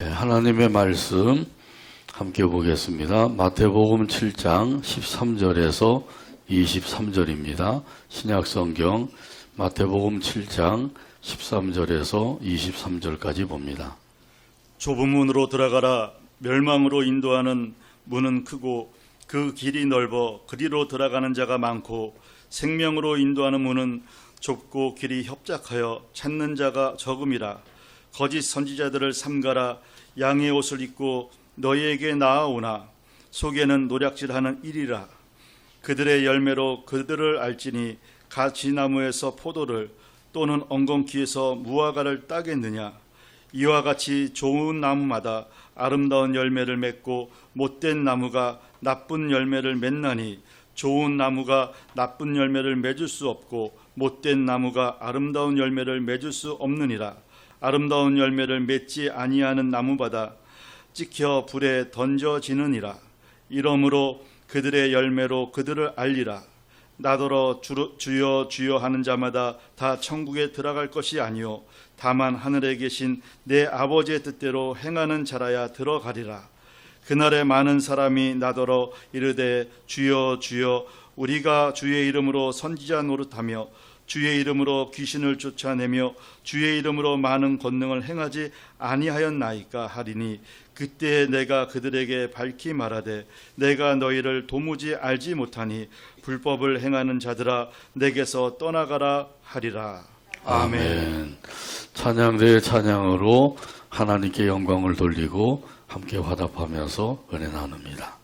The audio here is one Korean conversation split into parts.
하나님의 말씀 함께 보겠습니다. 마태복음 7장 13절에서 23절입니다. 신약성경 마태복음 7장 13절에서 23절까지 봅니다. 좁은 문으로 들어가라. 멸망으로 인도하는 문은 크고 그 길이 넓어 그리로 들어가는 자가 많고 생명으로 인도하는 문은 좁고 길이 협착하여 찾는 자가 적음이라. 거짓 선지자들을 삼가라. 양의 옷을 입고 너희에게 나아오나 속에는 노략질하는 일이라. 그들의 열매로 그들을 알지니 가지나무에서 포도를 또는 엉겅퀴에서 무화과를 따겠느냐. 이와 같이 좋은 나무마다 아름다운 열매를 맺고 못된 나무가 나쁜 열매를 맺나니 좋은 나무가 나쁜 열매를 맺을 수 없고 못된 나무가 아름다운 열매를 맺을 수 없느니라. 아름다운 열매를 맺지 아니하는 나무마다 찍혀 불에 던져지느니라. 이러므로 그들의 열매로 그들을 알리라. 나더러 주여 주여 하는 자마다 다 천국에 들어갈 것이 아니요 다만 하늘에 계신 내 아버지의 뜻대로 행하는 자라야 들어가리라. 그날에 많은 사람이 나더러 이르되 주여 주여 우리가 주의 이름으로 선지자 노릇하며 주의 이름으로 귀신을 쫓아내며 주의 이름으로 많은 권능을 행하지 아니하였나이까 하리니 그때 내가 그들에게 밝히 말하되 내가 너희를 도무지 알지 못하니 불법을 행하는 자들아 내게서 떠나가라 하리라. 아멘. 찬양대의 찬양으로 하나님께 영광을 돌리고 함께 화답하면서 은혜 나눕니다.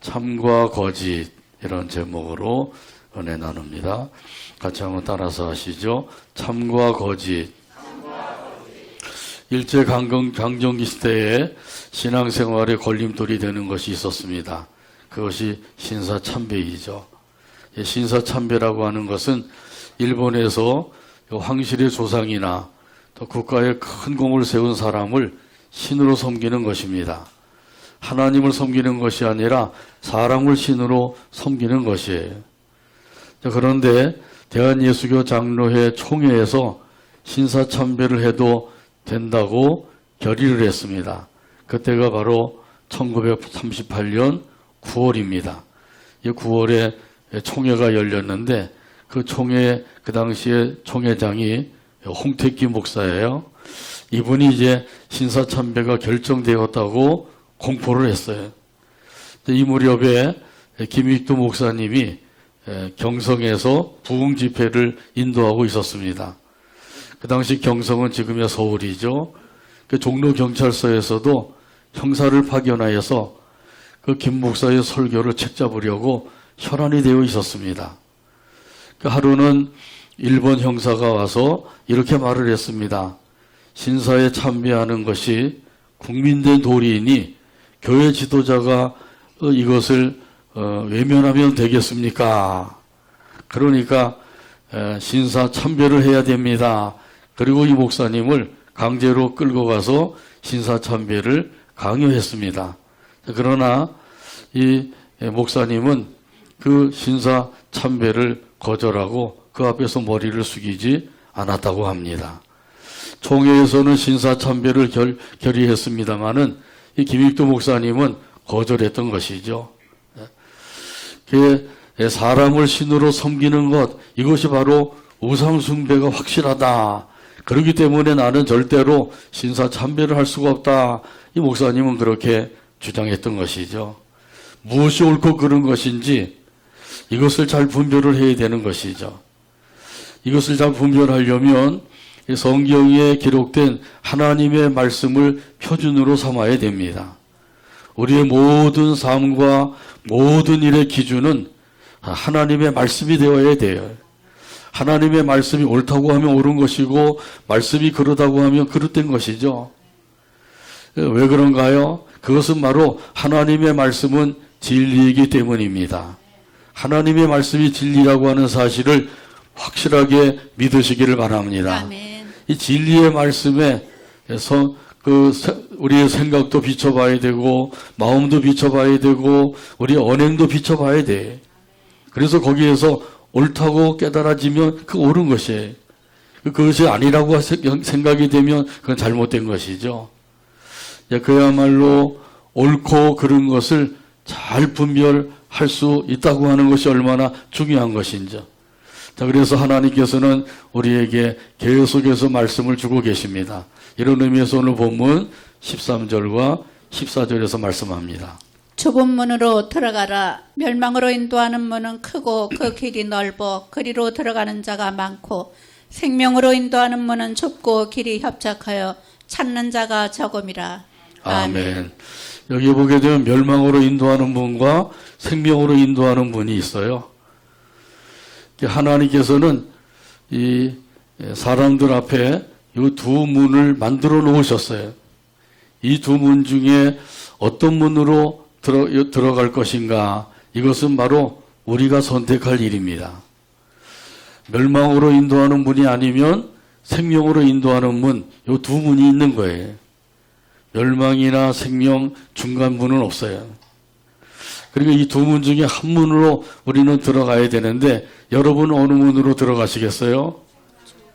참과 거짓 이런 제목으로 은혜 나눕니다. 같이 한번 따라서 하시죠. 참과 거짓. 일제강점기 시대에 신앙생활에 걸림돌이 되는 것이 있었습니다. 그것이 신사참배이죠. 신사참배라고 하는 것은 일본에서 황실의 조상이나 또 국가에 큰 공을 세운 사람을 신으로 섬기는 것입니다. 하나님을 섬기는 것이 아니라 사람을 신으로 섬기는 것이에요. 그런데 대한예수교 장로회 총회에서 신사참배를 해도 된다고 결의를 했습니다. 그때가 바로 1938년 9월입니다. 이 9월에 총회가 열렸는데 그 총회 그 당시에 총회장이 홍택기 목사예요. 이분이 이제 신사참배가 결정되었다고 공포를 했어요. 이 무렵에 김익두 목사님이 경성에서 부흥 집회를 인도하고 있었습니다. 그 당시 경성은 지금의 서울이죠. 그 종로 경찰서에서도 형사를 파견하여서 그 김 목사의 설교를 책잡으려고 혈안이 되어 있었습니다. 그 하루는 일본 형사가 와서 이렇게 말을 했습니다. 신사에 참배하는 것이 국민된 도리이니 교회 지도자가 이것을 외면하면 되겠습니까? 그러니까 신사 참배를 해야 됩니다. 그리고 이 목사님을 강제로 끌고 가서 신사 참배를 강요했습니다. 그러나 이 목사님은 그 신사 참배를 거절하고 그 앞에서 머리를 숙이지 않았다고 합니다. 총회에서는 신사 참배를 결의했습니다마는 이 김익두 목사님은 거절했던 것이죠. 사람을 신으로 섬기는 것, 이것이 바로 우상숭배가 확실하다. 그렇기 때문에 나는 절대로 신사 참배를 할 수가 없다. 이 목사님은 그렇게 주장했던 것이죠. 무엇이 옳고 그른 것인지 이것을 잘 분별을 해야 되는 것이죠. 이것을 잘 분별하려면 성경에 기록된 하나님의 말씀을 표준으로 삼아야 됩니다. 우리의 모든 삶과 모든 일의 기준은 하나님의 말씀이 되어야 돼요. 하나님의 말씀이 옳다고 하면 옳은 것이고 말씀이 그러다고 하면 그릇된 것이죠. 왜 그런가요? 그것은 바로 하나님의 말씀은 진리이기 때문입니다. 하나님의 말씀이 진리라고 하는 사실을 확실하게 믿으시기를 바랍니다. 아멘. 이 진리의 말씀에서 우리의 생각도 비춰봐야 되고 마음도 비춰봐야 되고 우리의 언행도 비춰봐야 돼. 그래서 거기에서 옳다고 깨달아지면 그 옳은 것이에요. 그것이 아니라고 생각이 되면 그건 잘못된 것이죠. 그야말로 옳고 그른 것을 잘 분별할 수 있다고 하는 것이 얼마나 중요한 것인지. 자, 그래서 하나님께서는 우리에게 계속해서 말씀을 주고 계십니다. 이런 의미에서 오늘 본문 13절과 14절에서 말씀합니다. 좁은 문으로 들어가라. 멸망으로 인도하는 문은 크고 그 길이 넓어 그리로 들어가는 자가 많고 생명으로 인도하는 문은 좁고 길이 협착하여 찾는 자가 적음이라. 아멘. 여기 보게 되면 멸망으로 인도하는 문과 생명으로 인도하는 문이 있어요. 하나님께서는 이 사람들 앞에 이 두 문을 만들어 놓으셨어요. 이 두 문 중에 어떤 문으로 들어갈 것인가? 이것은 바로 우리가 선택할 일입니다. 멸망으로 인도하는 문이 아니면 생명으로 인도하는 문, 이 두 문이 있는 거예요. 멸망이나 생명 중간 문은 없어요. 그리고 이 두 문 중에 한 문으로 우리는 들어가야 되는데 여러분 어느 문으로 들어가시겠어요?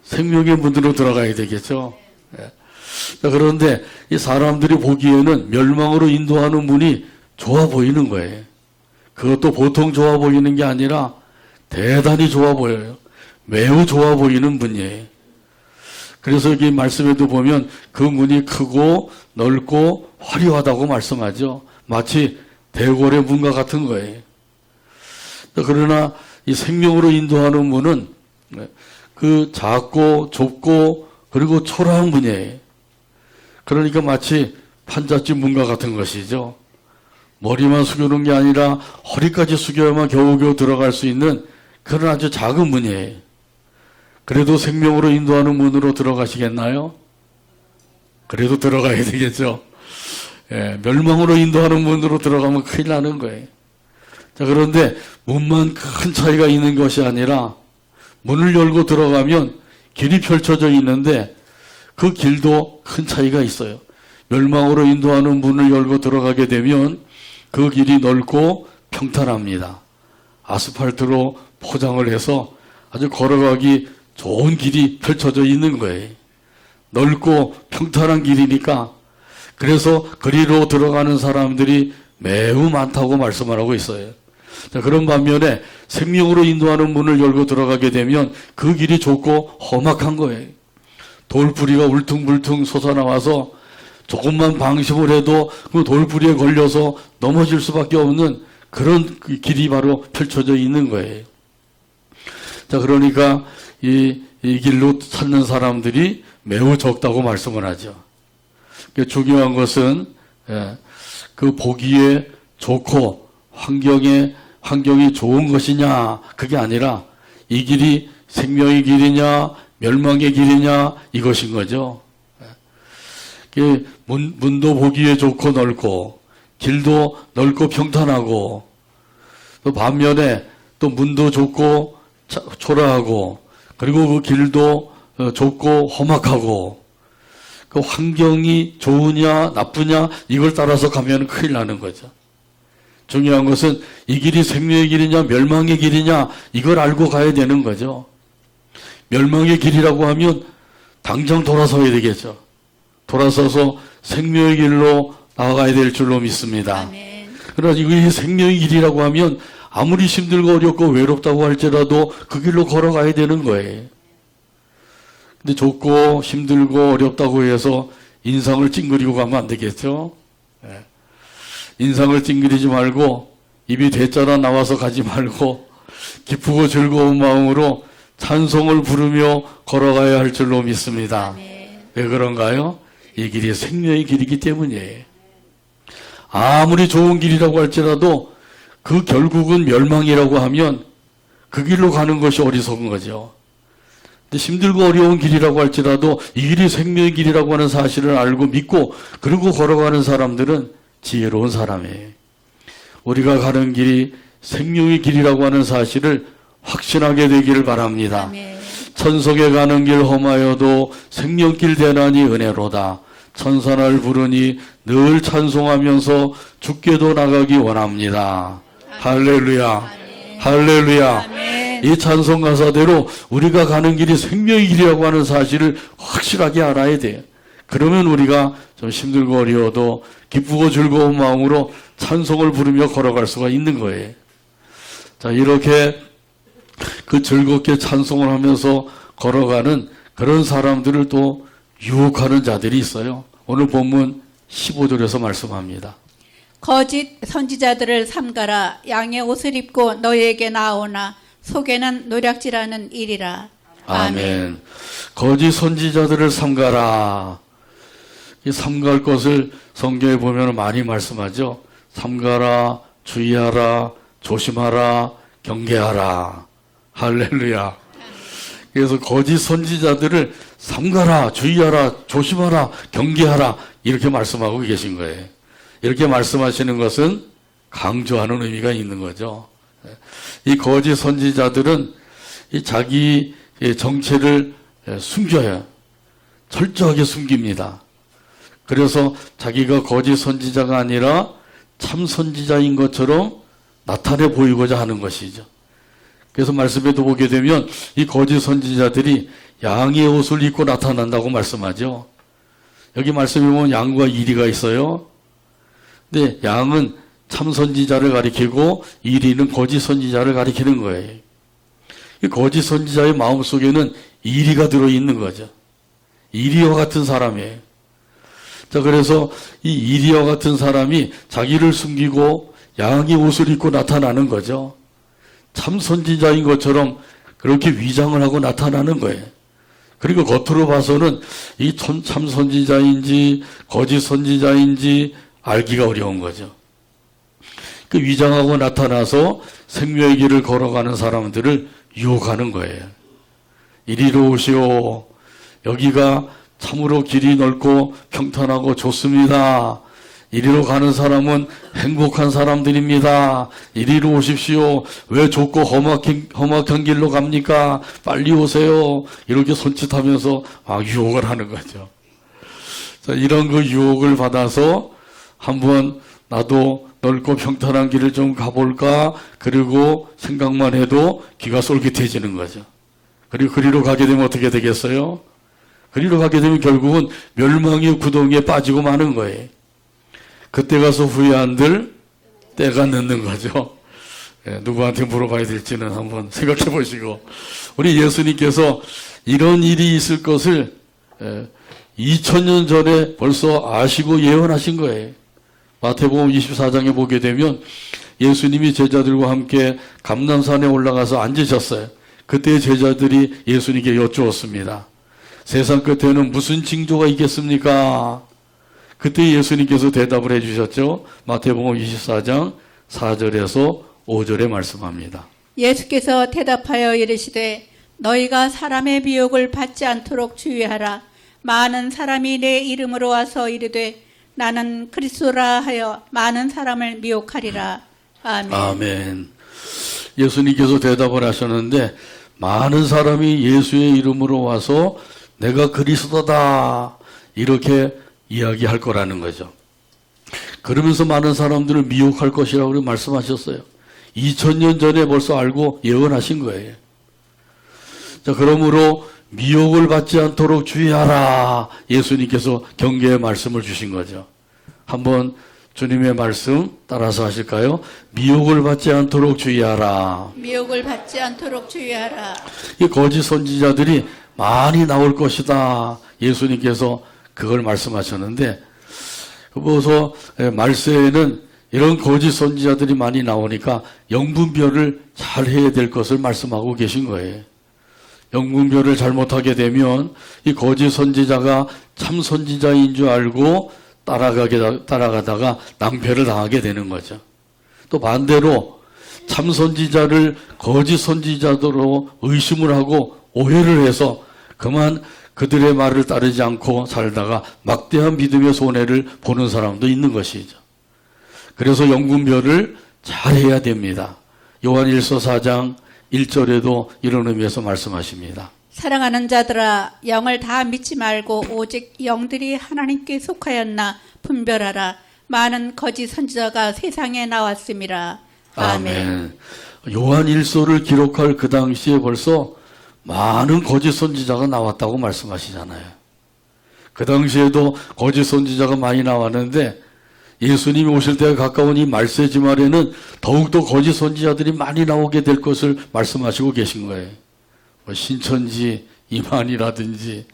생명의 문으로 들어가야 되겠죠. 그런데 이 사람들이 보기에는 멸망으로 인도하는 문이 좋아 보이는 거예요. 그것도 보통 좋아 보이는 게 아니라 대단히 좋아 보여요. 매우 좋아 보이는 문이에요. 그래서 여기 말씀에도 보면 그 문이 크고 넓고 화려하다고 말씀하죠. 마치 대궐의 문과 같은 거예요. 그러나 이 생명으로 인도하는 문은 그 작고 좁고 그리고 초라한 문이에요. 그러니까 마치 판잣집 문과 같은 것이죠. 머리만 숙여놓은 게 아니라 허리까지 숙여야만 겨우겨우 들어갈 수 있는 그런 아주 작은 문이에요. 그래도 생명으로 인도하는 문으로 들어가시겠나요? 그래도 들어가야 되겠죠. 멸망으로 인도하는 문으로 들어가면 큰일 나는 거예요. 자, 그런데 문만 큰 차이가 있는 것이 아니라 문을 열고 들어가면 길이 펼쳐져 있는데 그 길도 큰 차이가 있어요. 멸망으로 인도하는 문을 열고 들어가게 되면 그 길이 넓고 평탄합니다. 아스팔트로 포장을 해서 아주 걸어가기 좋은 길이 펼쳐져 있는 거예요. 넓고 평탄한 길이니까 그래서 그리로 들어가는 사람들이 매우 많다고 말씀을 하고 있어요. 자, 그런 반면에 생명으로 인도하는 문을 열고 들어가게 되면 그 길이 좁고 험악한 거예요. 돌뿌리가 울퉁불퉁 솟아나와서 조금만 방심을 해도 그 돌뿌리에 걸려서 넘어질 수밖에 없는 그런 그 길이 바로 펼쳐져 있는 거예요. 자, 그러니까 이 길로 찾는 사람들이 매우 적다고 말씀을 하죠. 중요한 것은 그 보기에 좋고 환경이 좋은 것이냐 그게 아니라 이 길이 생명의 길이냐 멸망의 길이냐 이것인 거죠. 문도 보기에 좋고 넓고 길도 넓고 평탄하고 또 반면에 또 문도 좁고 초라하고 그리고 그 길도 좁고 험악하고 그 환경이 좋으냐 나쁘냐 이걸 따라서 가면 큰일 나는 거죠. 중요한 것은 이 길이 생명의 길이냐 멸망의 길이냐 이걸 알고 가야 되는 거죠. 멸망의 길이라고 하면 당장 돌아서야 되겠죠. 돌아서서 생명의 길로 나아가야 될 줄로 믿습니다. 아멘. 그러나 이 생명의 길이라고 하면 아무리 힘들고 어렵고 외롭다고 할지라도 그 길로 걸어가야 되는 거예요. 근데 좁고 힘들고 어렵다고 해서 인상을 찡그리고 가면 안 되겠죠. 인상을 찡그리지 말고 입이 대자라 나와서 가지 말고 기쁘고 즐거운 마음으로 찬송을 부르며 걸어가야 할 줄로 믿습니다. 아멘. 왜 그런가요? 이 길이 생명의 길이기 때문이에요. 아무리 좋은 길이라고 할지라도 그 결국은 멸망이라고 하면 그 길로 가는 것이 어리석은 거죠. 근데 힘들고 어려운 길이라고 할지라도 이 길이 생명의 길이라고 하는 사실을 알고 믿고 그리고 걸어가는 사람들은 지혜로운 사람이에요. 우리가 가는 길이 생명의 길이라고 하는 사실을 확신하게 되기를 바랍니다. 아멘. 천석에 가는 길 험하여도 생명길 대나니 은혜로다. 천사날 부르니 늘 찬송하면서 주께도 나가기 원합니다. 할렐루야. 할렐루야. 아멘. 이 찬송 가사대로 우리가 가는 길이 생명의 길이라고 하는 사실을 확실하게 알아야 돼요. 그러면 우리가 좀 힘들고 어려워도 기쁘고 즐거운 마음으로 찬송을 부르며 걸어갈 수가 있는 거예요. 자, 이렇게 그 즐겁게 찬송을 하면서 걸어가는 그런 사람들을 또 유혹하는 자들이 있어요. 오늘 본문 15절에서 말씀합니다. 거짓 선지자들을 삼가라. 양의 옷을 입고 너희에게 나오나 속에는 노략질하는 일이라. 아멘. 거짓 선지자들을 삼가라. 이 삼갈 것을 성경에 보면 많이 말씀하죠. 삼가라, 주의하라, 조심하라, 경계하라. 할렐루야. 그래서 거짓 선지자들을 삼가라, 주의하라, 조심하라, 경계하라 이렇게 말씀하고 계신 거예요. 이렇게 말씀하시는 것은 강조하는 의미가 있는 거죠. 이 거짓 선지자들은 이 자기 정체를 숨겨요. 철저하게 숨깁니다. 그래서 자기가 거짓 선지자가 아니라 참 선지자인 것처럼 나타내 보이고자 하는 것이죠. 그래서 말씀에도 보게 되면 이 거짓 선지자들이 양의 옷을 입고 나타난다고 말씀하죠. 여기 말씀에 보면 양과 이리가 있어요. 근데 양은 참 선지자를 가리키고 이리는 거짓 선지자를 가리키는 거예요. 이 거짓 선지자의 마음속에는 이리가 들어있는 거죠. 이리와 같은 사람이에요. 자, 그래서 이 이리와 같은 사람이 자기를 숨기고 양의 옷을 입고 나타나는 거죠. 참 선지자인 것처럼 그렇게 위장을 하고 나타나는 거예요. 그리고 겉으로 봐서는 이 참 선지자인지 거짓 선지자인지 알기가 어려운 거죠. 그 위장하고 나타나서 생명의 길을 걸어가는 사람들을 유혹하는 거예요. 이리로 오시오. 여기가 참으로 길이 넓고 평탄하고 좋습니다. 이리로 가는 사람은 행복한 사람들입니다. 이리로 오십시오. 왜 좁고 험악한 길로 갑니까? 빨리 오세요. 이렇게 손짓하면서 막 유혹을 하는 거죠. 자, 이런 그 유혹을 받아서 한번 나도 넓고 평탄한 길을 좀 가볼까? 그리고 생각만 해도 귀가 솔깃해지는 거죠. 그리고 그리로 가게 되면 어떻게 되겠어요? 그리로 가게 되면 결국은 멸망의 구덩이에 빠지고 마는 거예요. 그때 가서 후회한들 때가 늦는 거죠. 누구한테 물어봐야 될지는 한번 생각해 보시고, 우리 예수님께서 이런 일이 있을 것을 2000년 전에 벌써 아시고 예언하신 거예요. 마태복음 24장에 보게 되면 예수님이 제자들과 함께 감람산에 올라가서 앉으셨어요. 그때 제자들이 예수님께 여쭈었습니다. 세상 끝에는 무슨 징조가 있겠습니까? 그때 예수님께서 대답을 해주셨죠. 마태복음 24장 4절에서 5절에 말씀합니다. 예수께서 대답하여 이르시되 너희가 사람의 미혹을 받지 않도록 주의하라. 많은 사람이 내 이름으로 와서 이르되 나는 그리스도라 하여 많은 사람을 미혹하리라. 아멘. 아멘. 예수님께서 대답을 하셨는데 많은 사람이 예수의 이름으로 와서 내가 그리스도다 이렇게 이야기할 거라는 거죠. 그러면서 많은 사람들을 미혹할 것이라고 말씀하셨어요. 2000년 전에 벌써 알고 예언하신 거예요. 자, 그러므로 미혹을 받지 않도록 주의하라. 예수님께서 경계의 말씀을 주신 거죠. 한번 주님의 말씀 따라서 하실까요? 미혹을 받지 않도록 주의하라. 미혹을 받지 않도록 주의하라. 이 거짓 선지자들이 많이 나올 것이다. 예수님께서 그걸 말씀하셨는데, 그래서 말세에는 이런 거짓 선지자들이 많이 나오니까 영분별을 잘 해야 될 것을 말씀하고 계신 거예요. 영분별을 잘못하게 되면 이 거짓 선지자가 참 선지자인 줄 알고 따라가다가 낭패를 당하게 되는 거죠. 또 반대로 참 선지자를 거짓 선지자로 의심을 하고 오해를 해서 그만 그들의 말을 따르지 않고 살다가 막대한 믿음의 손해를 보는 사람도 있는 것이죠. 그래서 영분별을 잘해야 됩니다. 요한일서 4장 1절에도 이런 의미에서 말씀하십니다. 사랑하는 자들아 영을 다 믿지 말고 오직 영들이 하나님께 속하였나 분별하라. 많은 거짓 선지자가 세상에 나왔음이라. 아멘. 요한일서를 기록할 그 당시에 벌써 많은 거짓 선지자가 나왔다고 말씀하시잖아요. 그 당시에도 거짓 선지자가 많이 나왔는데 예수님이 오실 때가 가까운 이 말세지 말에는 더욱더 거짓 선지자들이 많이 나오게 될 것을 말씀하시고 계신 거예요. 뭐 신천지 이만이라든지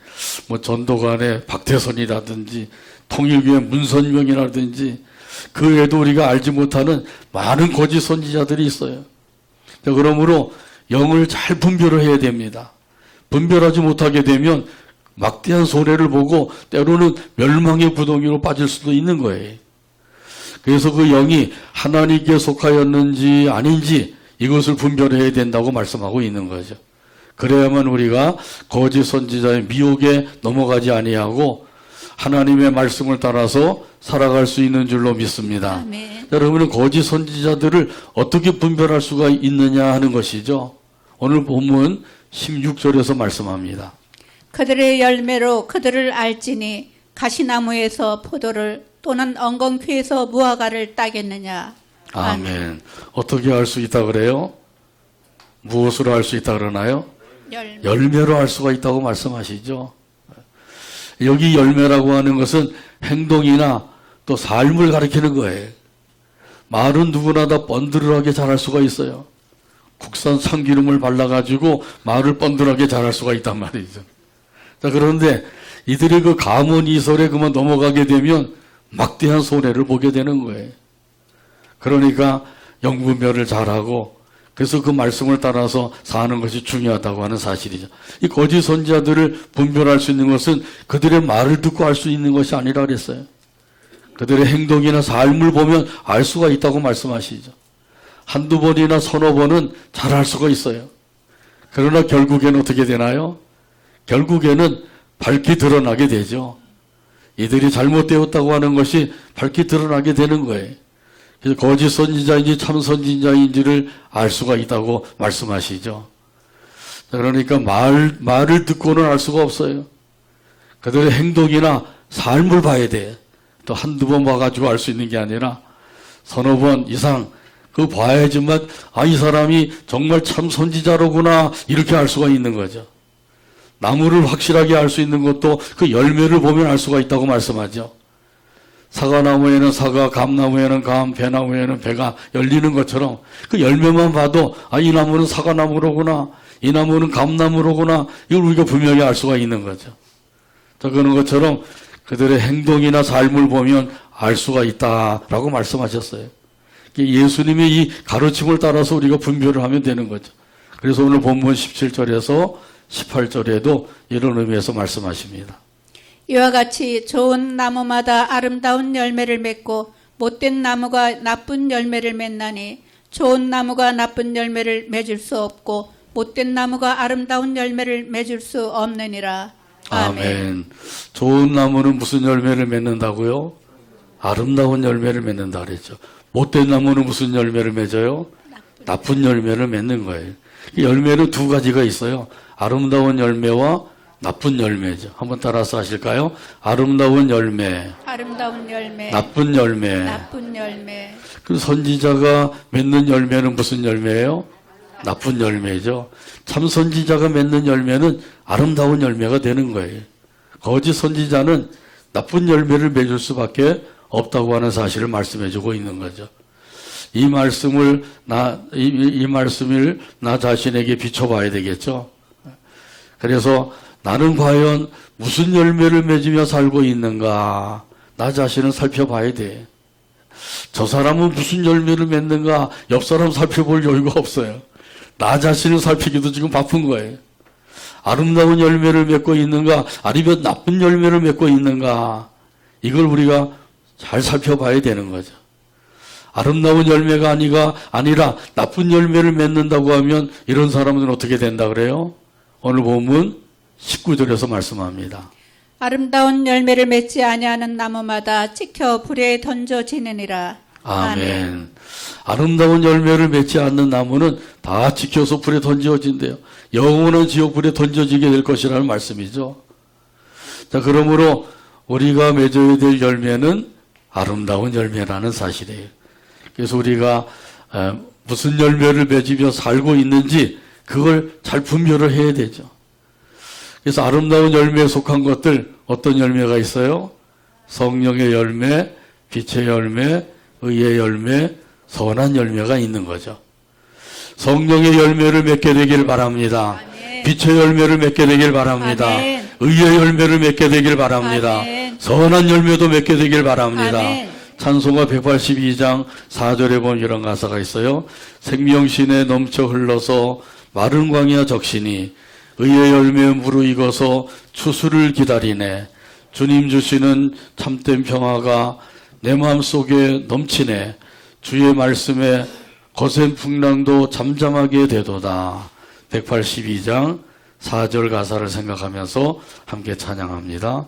뭐 전도관의 박태선이라든지 통일교회 문선명이라든지 그 외에도 우리가 알지 못하는 많은 거짓 선지자들이 있어요. 자, 그러므로 영을 잘 분별을 해야 됩니다. 분별하지 못하게 되면 막대한 손해를 보고 때로는 멸망의 구덩이로 빠질 수도 있는 거예요. 그래서 그 영이 하나님께 속하였는지 아닌지 이것을 분별해야 된다고 말씀하고 있는 거죠. 그래야만 우리가 거짓 선지자의 미혹에 넘어가지 아니하고 하나님의 말씀을 따라서 살아갈 수 있는 줄로 믿습니다. 아멘. 여러분은 거짓 선지자들을 어떻게 분별할 수가 있느냐 하는 것이죠. 오늘 본문 16절에서 말씀합니다. 그들의 열매로 그들을 알지니 가시나무에서 포도를 또는 엉겅퀴에서 무화과를 따겠느냐. 아멘. 어떻게 알 수 있다 그래요? 무엇으로 알 수 있다 그러나요? 열매로 알 수가 있다고 말씀하시죠. 여기 열매라고 하는 것은 행동이나 또 삶을 가리키는 거예요. 말은 누구나 다 번들하게 잘할 수가 있어요. 국산 참기름을 발라가지고 말을 번들하게 잘할 수가 있단 말이죠. 자, 그런데 이들이 그 가문이설에 그만 넘어가게 되면 막대한 손해를 보게 되는 거예요. 그러니까 영분별을 잘하고 그래서 그 말씀을 따라서 사는 것이 중요하다고 하는 사실이죠. 이 거짓 선지자들을 분별할 수 있는 것은 그들의 말을 듣고 알 수 있는 것이 아니라 그랬어요. 그들의 행동이나 삶을 보면 알 수가 있다고 말씀하시죠. 한두 번이나 서너 번은 잘 알 수가 있어요. 그러나 결국에는 어떻게 되나요? 결국에는 밝히 드러나게 되죠. 이들이 잘못되었다고 하는 것이 밝히 드러나게 되는 거예요. 그래서 거짓 선지자인지 참 선지자인지를 알 수가 있다고 말씀하시죠. 그러니까 말을 듣고는 알 수가 없어요. 그들의 행동이나 삶을 봐야 돼. 또 한두 번 봐가지고 알 수 있는 게 아니라 서너 번 이상 그 봐야지만 이 사람이 정말 참 선지자로구나 이렇게 알 수가 있는 거죠. 나무를 확실하게 알 수 있는 것도 그 열매를 보면 알 수가 있다고 말씀하죠. 사과나무에는 사과, 감나무에는 감, 배나무에는 배가 열리는 것처럼 그 열매만 봐도 아, 이 나무는 사과나무로구나, 이 나무는 감나무로구나, 이걸 우리가 분명히 알 수가 있는 거죠. 자, 그런 것처럼 그들의 행동이나 삶을 보면 알 수가 있다라고 말씀하셨어요. 예수님의 이 가르침을 따라서 우리가 분별을 하면 되는 거죠. 그래서 오늘 본문 17절에서 18절에도 이런 의미에서 말씀하십니다. 이와 같이 좋은 나무마다 아름다운 열매를 맺고 못된 나무가 나쁜 열매를 맺나니 좋은 나무가 나쁜 열매를 맺을 수 없고 못된 나무가 아름다운 열매를 맺을 수 없느니라. 아멘. 좋은 나무는 무슨 열매를 맺는다고요? 아름다운 열매를 맺는다 그랬죠. 못된 나무는 무슨 열매를 맺어요? 나쁜 열매를 맺는 거예요. 이 열매는 두 가지가 있어요. 아름다운 열매와 나쁜 열매죠. 한번 따라서 하실까요? 아름다운 열매, 아름다운 열매, 나쁜 열매. 나쁜 열매. 그 선지자가 맺는 열매는 무슨 열매예요? 나쁜 열매죠. 참 선지자가 맺는 열매는 아름다운 열매가 되는 거예요. 거짓 선지자는 나쁜 열매를 맺을 수밖에 없다고 하는 사실을 말씀해주고 있는 거죠. 이 말씀을 나 자신에게 비춰봐야 되겠죠. 그래서 나는 과연 무슨 열매를 맺으며 살고 있는가? 나 자신을 살펴봐야 돼. 저 사람은 무슨 열매를 맺는가? 옆 사람 살펴볼 여유가 없어요. 나 자신을 살피기도 지금 바쁜 거예요. 아름다운 열매를 맺고 있는가? 아니면 나쁜 열매를 맺고 있는가? 이걸 우리가 잘 살펴봐야 되는 거죠. 아름다운 열매가 아니라 나쁜 열매를 맺는다고 하면 이런 사람들은 어떻게 된다 그래요? 오늘 본문 19절에서 말씀합니다. 아름다운 열매를 맺지 아니하는 나무마다 찍혀 불에 던져지느니라. 아멘. 아름다운 열매를 맺지 않는 나무는 다 지켜서 불에 던져진대요. 영원한 지옥불에 던져지게 될 것이라는 말씀이죠. 자, 그러므로 우리가 맺어야 될 열매는 아름다운 열매라는 사실이에요. 그래서 우리가 무슨 열매를 맺으며 살고 있는지 그걸 잘 분별을 해야 되죠. 그래서 아름다운 열매에 속한 것들 어떤 열매가 있어요? 성령의 열매, 빛의 열매, 의의 열매, 선한 열매가 있는 거죠. 성령의 열매를 맺게 되길 바랍니다. 아멘. 빛의 열매를 맺게 되길 바랍니다. 아멘. 의의 열매를 맺게 되길 바랍니다. 아멘. 선한 열매도 맺게 되길 바랍니다. 아멘. 찬송가 182장 4절에 보면 이런 가사가 있어요. 생명신에 넘쳐 흘러서 마른 광야 적시니 의의 열매에 무르익어서 추수를 기다리네. 주님 주시는 참된 평화가 내 마음속에 넘치네. 주의 말씀에 거센 풍랑도 잠잠하게 되도다. 182장 4절 가사를 생각하면서 함께 찬양합니다.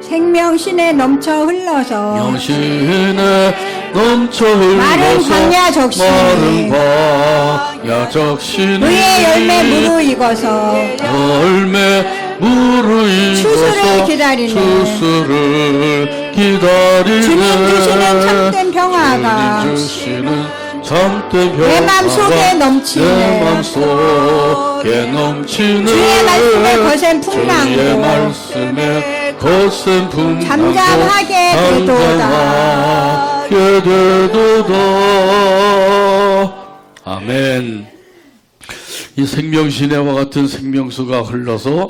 생명신에 넘쳐 흘러서 영신에 넘쳐 흘러서 마른 광야 적시니 마른 광야 적시니 의의 열매 무르익어서 열매 무르익어서 추수를 기다리네. 추수를 기다리네. 주님 주시는 참된 평화가 주님 주시는 참된 평화가 내 맘속에 넘치네. 내 맘속에 넘치네. 주의 말씀에 거센 풍랑도 주의 말씀에 거센 풍랑도 잠잠하게 되도다. 잠잠하게 되도다. 아멘. 이 생명시내와 같은 생명수가 흘러서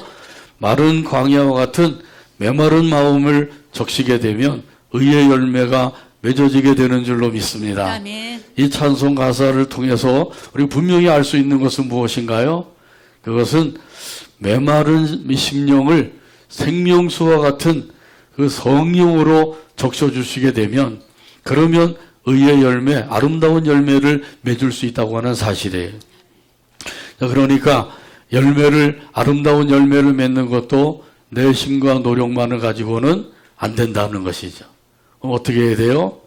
마른 광야와 같은 메마른 마음을 적시게 되면 의의 열매가 맺어지게 되는 줄로 믿습니다. 아멘. 이 찬송 가사를 통해서 우리 분명히 알 수 있는 것은 무엇인가요? 그것은 메마른 심령을 생명수와 같은 그 성령으로 적셔주시게 되면 그러면 의의 열매, 아름다운 열매를 맺을 수 있다고 하는 사실이에요. 그러니까 아름다운 열매를 맺는 것도 내 힘과 노력만을 가지고는 안 된다는 것이죠. 그럼 어떻게 해야 돼요?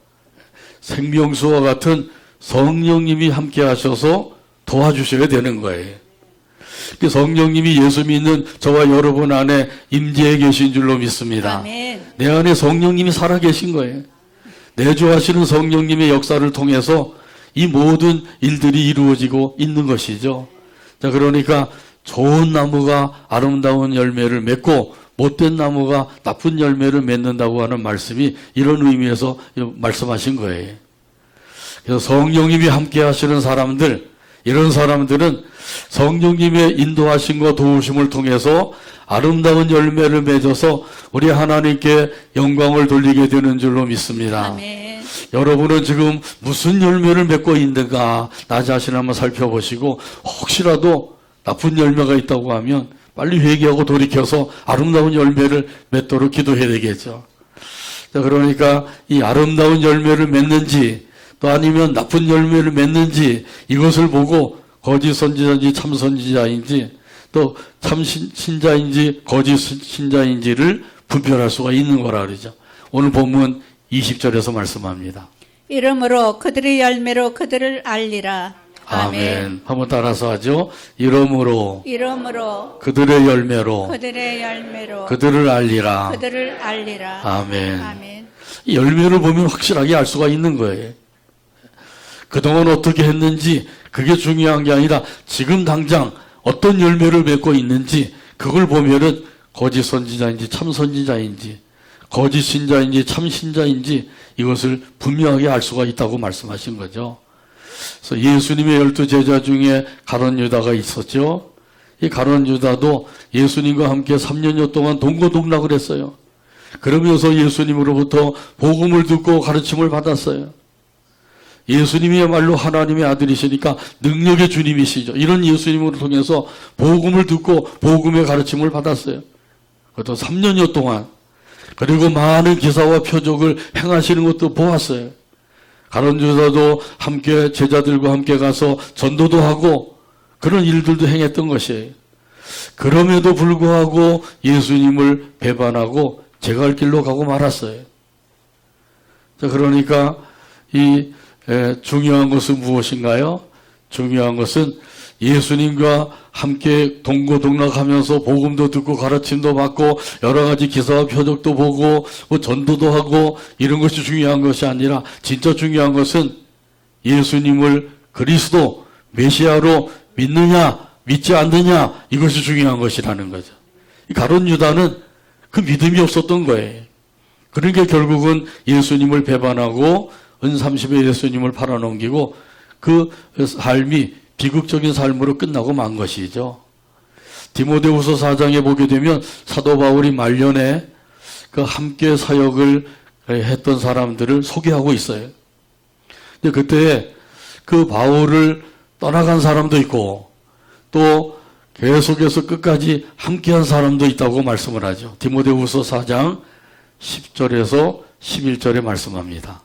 생명수와 같은 성령님이 함께 하셔서 도와주셔야 되는 거예요. 성령님이 예수 믿는 저와 여러분 안에 임재해 계신 줄로 믿습니다. 아멘. 내 안에 성령님이 살아 계신 거예요. 내주하시는 성령님의 역사를 통해서 이 모든 일들이 이루어지고 있는 것이죠. 자, 그러니까 좋은 나무가 아름다운 열매를 맺고 못된 나무가 나쁜 열매를 맺는다고 하는 말씀이 이런 의미에서 말씀하신 거예요. 그래서 성령님이 함께 하시는 사람들, 이런 사람들은 성령님의 인도하심과 도우심을 통해서 아름다운 열매를 맺어서 우리 하나님께 영광을 돌리게 되는 줄로 믿습니다. 아멘. 여러분은 지금 무슨 열매를 맺고 있는가 나 자신을 한번 살펴보시고 혹시라도 나쁜 열매가 있다고 하면 빨리 회개하고 돌이켜서 아름다운 열매를 맺도록 기도해야 되겠죠. 자, 그러니까 이 아름다운 열매를 맺는지 또 아니면 나쁜 열매를 맺는지 이것을 보고 거짓 선지자인지 참 선지자인지 또 참 신자인지 거짓 신자인지를 분별할 수가 있는 거라 그러죠. 오늘 본문 20절에서 말씀합니다. 이러므로 그들의 열매로 그들을 알리라. 아멘. 한번 따라서 하죠. 이러므로 이러므로 그들의 열매로 그들의 열매로 그들을 알리라. 그들을 알리라. 아멘. 아멘. 이 열매를 보면 확실하게 알 수가 있는 거예요. 그동안 어떻게 했는지 그게 중요한 게 아니라 지금 당장 어떤 열매를 맺고 있는지 그걸 보면은 거짓 선지자인지 참 선지자인지 거짓 신자인지 참 신자인지 이것을 분명하게 알 수가 있다고 말씀하신 거죠. 그래서 예수님의 12제자 중에 가룟 유다가 있었죠. 이 가룟 유다도 예수님과 함께 3년여 동안 동고동락을 했어요. 그러면서 예수님으로부터 복음을 듣고 가르침을 받았어요. 예수님이야말로 하나님의 아들이시니까 능력의 주님이시죠. 이런 예수님을 통해서 복음을 듣고 복음의 가르침을 받았어요. 그것도 3년여 동안. 그리고 많은 기사와 표적을 행하시는 것도 보았어요. 가룟 유다도 함께 제자들과 함께 가서 전도도 하고 그런 일들도 행했던 것이에요. 그럼에도 불구하고 예수님을 배반하고 제갈 길로 가고 말았어요. 자, 그러니까 중요한 것은 무엇인가요? 중요한 것은 예수님과 함께 동고동락하면서 복음도 듣고 가르침도 받고 여러 가지 기사와 표적도 보고 뭐 전도도 하고 이런 것이 중요한 것이 아니라 진짜 중요한 것은 예수님을 그리스도 메시아로 믿느냐 믿지 않느냐 이것이 중요한 것이라는 거죠. 가룟 유다는 그 믿음이 없었던 거예요. 그러니까 결국은 예수님을 배반하고 은30에 예수님을 팔아넘기고 그 삶이 비극적인 삶으로 끝나고 만 것이죠. 디모데후서 4장에 보게 되면 사도 바울이 말년에 그 함께 사역을 했던 사람들을 소개하고 있어요. 근데 그때 그 바울을 떠나간 사람도 있고 또 계속해서 끝까지 함께한 사람도 있다고 말씀을 하죠. 디모데후서 4장 10절에서 11절에 말씀합니다.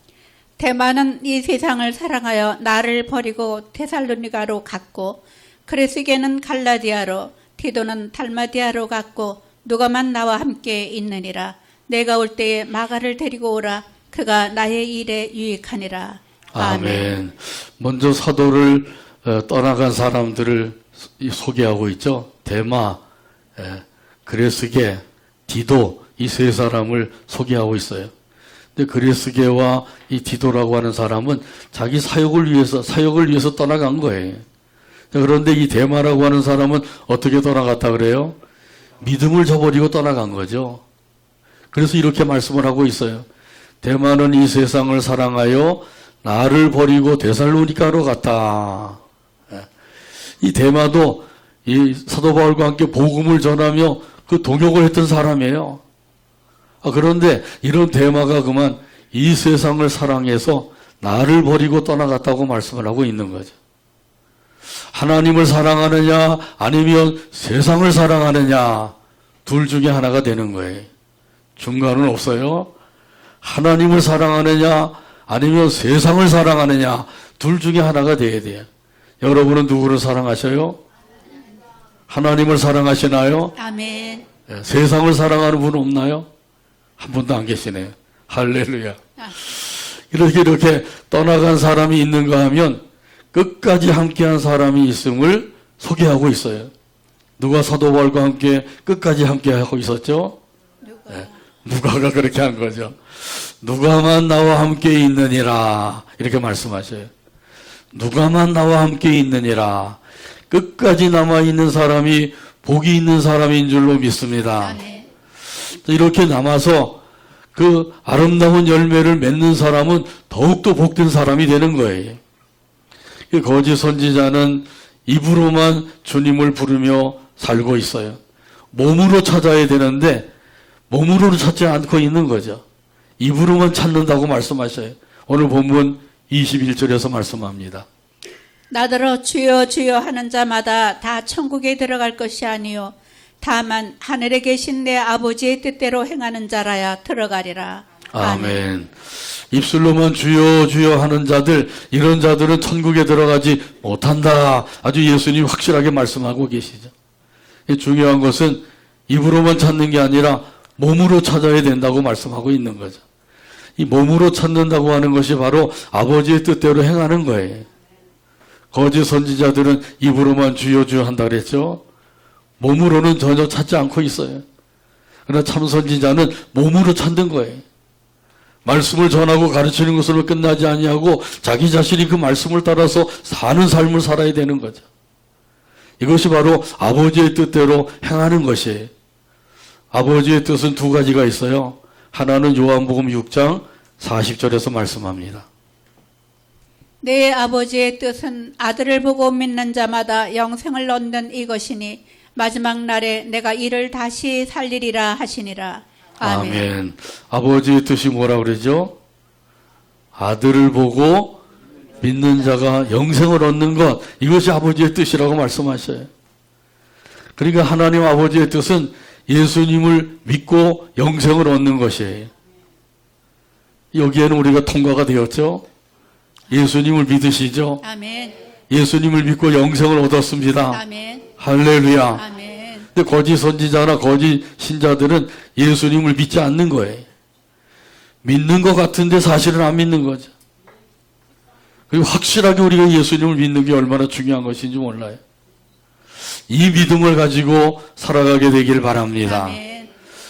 대마는 이 세상을 사랑하여 나를 버리고 데살로니가로 갔고 그레스게는 갈라디아로 디도는 달마디아로 갔고 누가만 나와 함께 있느니라. 내가 올 때에 마가를 데리고 오라. 그가 나의 일에 유익하니라. 아멘. 먼저 사도를 떠나간 사람들을 소개하고 있죠. 데마, 그레스게, 디도 이 세 사람을 소개하고 있어요. 근데 그레스게와 이 디도라고 하는 사람은 자기 사역을 위해서 떠나간 거예요. 그런데 이 데마라고 하는 사람은 어떻게 떠나갔다 그래요? 믿음을 저버리고 떠나간 거죠. 그래서 이렇게 말씀을 하고 있어요. 데마는 이 세상을 사랑하여 나를 버리고 데살로니가로 갔다. 이 데마도 이 사도 바울과 함께 복음을 전하며 그 동역을 했던 사람이에요. 그런데 이런 데마가 그만 이 세상을 사랑해서 나를 버리고 떠나갔다고 말씀을 하고 있는 거죠. 하나님을 사랑하느냐 아니면 세상을 사랑하느냐 둘 중에 하나가 되는 거예요. 중간은 없어요. 하나님을 사랑하느냐 아니면 세상을 사랑하느냐 둘 중에 하나가 돼야 돼요. 여러분은 누구를 사랑하셔요? 하나님을 사랑하시나요? 아멘. 세상을 사랑하는 분 없나요? 한 분도 안 계시네요. 할렐루야. 이렇게 떠나간 사람이 있는가 하면 끝까지 함께한 사람이 있음을 소개하고 있어요. 누가 사도 바울과 함께 끝까지 함께하고 있었죠? 누가가 그렇게 한 거죠. 누가만 나와 함께 있느니라 이렇게 말씀하셔요. 누가만 나와 함께 있느니라. 끝까지 남아있는 사람이 복이 있는 사람인 줄로 믿습니다. 아멘. 이렇게 남아서 그 아름다운 열매를 맺는 사람은 더욱더 복된 사람이 되는 거예요. 그 거짓 선지자는 입으로만 주님을 부르며 살고 있어요. 몸으로 찾아야 되는데 몸으로는 찾지 않고 있는 거죠. 입으로만 찾는다고 말씀하셔요. 오늘 본문 21절에서 말씀합니다. 나더러 주여 주여 하는 자마다 다 천국에 들어갈 것이 아니요 다만 하늘에 계신 내 아버지의 뜻대로 행하는 자라야 들어가리라. 아멘. 입술로만 주여 주여 하는 자들, 이런 자들은 천국에 들어가지 못한다. 아주 예수님 확실하게 말씀하고 계시죠. 중요한 것은 입으로만 찾는 게 아니라 몸으로 찾아야 된다고 말씀하고 있는 거죠. 이 몸으로 찾는다고 하는 것이 바로 아버지의 뜻대로 행하는 거예요. 거짓 선지자들은 입으로만 주여 주여 한다 그랬죠. 몸으로는 전혀 찾지 않고 있어요. 그러나 참 선지자는 몸으로 찾는 거예요. 말씀을 전하고 가르치는 것으로 끝나지 아니하고 자기 자신이 그 말씀을 따라서 사는 삶을 살아야 되는 거죠. 이것이 바로 아버지의 뜻대로 행하는 것이에요. 아버지의 뜻은 두 가지가 있어요. 하나는 요한복음 6장 40절에서 말씀합니다. 내 아버지의 뜻은 아들을 보고 믿는 자마다 영생을 얻는 이것이니 마지막 날에 내가 이를 다시 살리리라 하시니라. 아멘. 아멘. 아버지의 뜻이 뭐라 그러죠? 아들을 보고 믿는 자가 영생을 얻는 것, 이것이 아버지의 뜻이라고 말씀하셔요. 그러니까 하나님 아버지의 뜻은 예수님을 믿고 영생을 얻는 것이에요. 여기에는 우리가 통과가 되었죠. 예수님을 믿으시죠. 아멘. 예수님을 믿고 영생을 얻었습니다. 아멘. 할렐루야. 아멘. 근데 거짓 선지자나 거짓 신자들은 예수님을 믿지 않는 거예요. 믿는 것 같은데 사실은 안 믿는 거죠. 그리고 확실하게 우리가 예수님을 믿는 게 얼마나 중요한 것인지 몰라요. 이 믿음을 가지고 살아가게 되길 바랍니다. 아멘.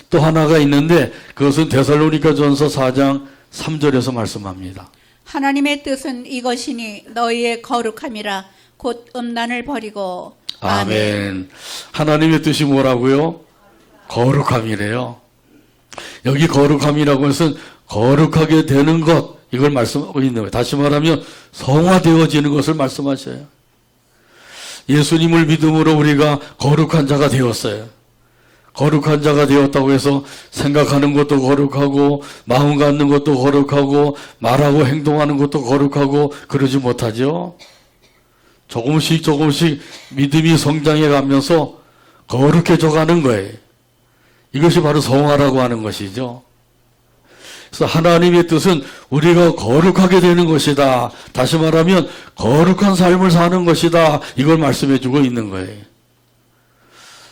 또 하나가 있는데 그것은 데살로니가전서 4장 3절에서 말씀합니다. 하나님의 뜻은 이것이니 너희의 거룩함이라 곧 음란을 버리고. 아멘. 하나님의 뜻이 뭐라고요? 거룩함이래요. 여기 거룩함이라고 해서 거룩하게 되는 것, 이걸 말씀하고 있는 거예요. 다시 말하면 성화되어지는 것을 말씀하셔요. 예수님을 믿음으로 우리가 거룩한 자가 되었어요. 거룩한 자가 되었다고 해서 생각하는 것도 거룩하고 마음 갖는 것도 거룩하고 말하고 행동하는 것도 거룩하고 그러지 못하죠. 조금씩 조금씩 믿음이 성장해 가면서 거룩해져 가는 거예요. 이것이 바로 성화라고 하는 것이죠. 그래서 하나님의 뜻은 우리가 거룩하게 되는 것이다. 다시 말하면 거룩한 삶을 사는 것이다. 이걸 말씀해 주고 있는 거예요.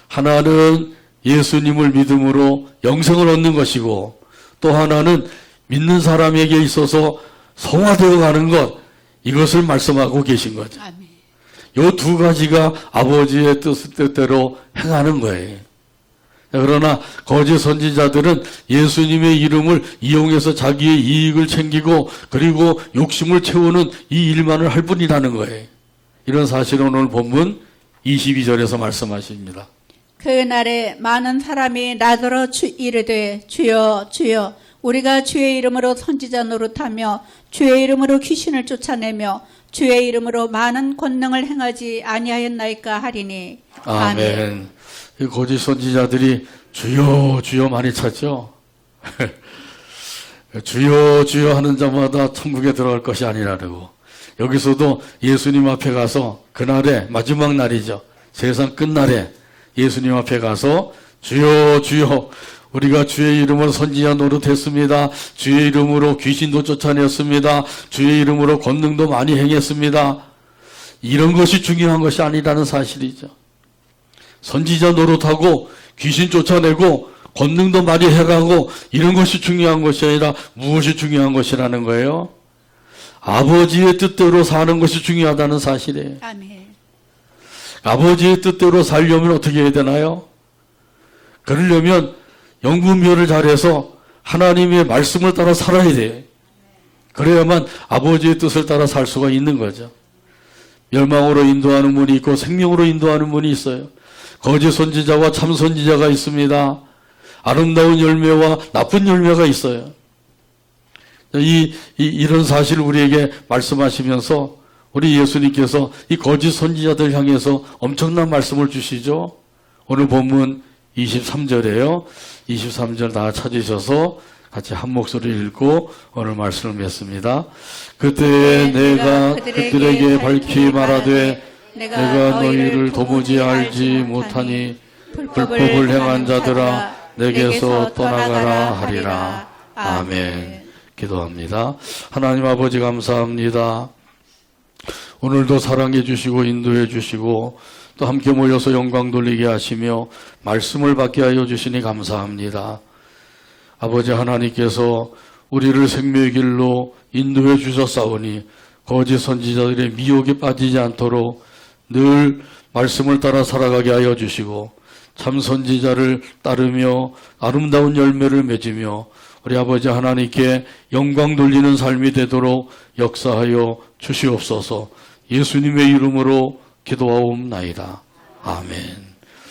하나는 예수님을 믿음으로 영생을 얻는 것이고 또 하나는 믿는 사람에게 있어서 성화되어 가는 것, 이것을 말씀하고 계신 거죠. 아멘. 이 두 가지가 아버지의 뜻대로 행하는 거예요. 그러나 거짓 선지자들은 예수님의 이름을 이용해서 자기의 이익을 챙기고 그리고 욕심을 채우는 이 일만을 할 뿐이라는 거예요. 이런 사실은 오늘 본문 22절에서 말씀하십니다. 그 날에 많은 사람이 나더러 이르되 주여 주여 우리가 주의 이름으로 선지자 노릇하며 주의 이름으로 귀신을 쫓아내며 주의 이름으로 많은 권능을 행하지 아니하였나이까 하리니. 아멘. 이 거짓 선지자들이 주여 주여 많이 찾죠. 주여 주여 하는 자마다 천국에 들어갈 것이 아니라고. 여기서도 예수님 앞에 가서 그날에 마지막 날이죠. 세상 끝날에 예수님 앞에 가서 주여 주여 우리가 주의 이름으로 선지자 노릇했습니다. 주의 이름으로 귀신도 쫓아냈습니다. 주의 이름으로 권능도 많이 행했습니다. 이런 것이 중요한 것이 아니라는 사실이죠. 선지자 노릇하고 귀신 쫓아내고 권능도 많이 해가고 이런 것이 중요한 것이 아니라 무엇이 중요한 것이라는 거예요? 아버지의 뜻대로 사는 것이 중요하다는 사실이에요. 아멘. 아버지의 뜻대로 살려면 어떻게 해야 되나요? 그러려면 영분별을 잘해서 하나님의 말씀을 따라 살아야 돼요. 그래야만 아버지의 뜻을 따라 살 수가 있는 거죠. 멸망으로 인도하는 문이 있고 생명으로 인도하는 문이 있어요. 거짓 선지자와 참 선지자가 있습니다. 아름다운 열매와 나쁜 열매가 있어요. 이런 사실을 우리에게 말씀하시면서 우리 예수님께서 이 거짓 선지자들 향해서 엄청난 말씀을 주시죠. 오늘 본문 23절이에요. 23절 다 찾으셔서 같이 한 목소리 읽고 오늘 말씀을 맺습니다. 그때 내가 그들에게 밝히 말하되 내가 너희를 도무지 알지 못하니 불법을 행한 자들아 내게서 떠나가라 하리라. 아멘. 기도합니다. 하나님 아버지 감사합니다. 오늘도 사랑해 주시고 인도해 주시고 또 함께 모여서 영광 돌리게 하시며 말씀을 받게 하여 주시니 감사합니다. 아버지 하나님께서 우리를 생명의 길로 인도해 주셨사오니 거짓 선지자들의 미혹에 빠지지 않도록 늘 말씀을 따라 살아가게 하여 주시고 참 선지자를 따르며 아름다운 열매를 맺으며 우리 아버지 하나님께 영광 돌리는 삶이 되도록 역사하여 주시옵소서. 예수님의 이름으로 기도하옵나이다. 아멘.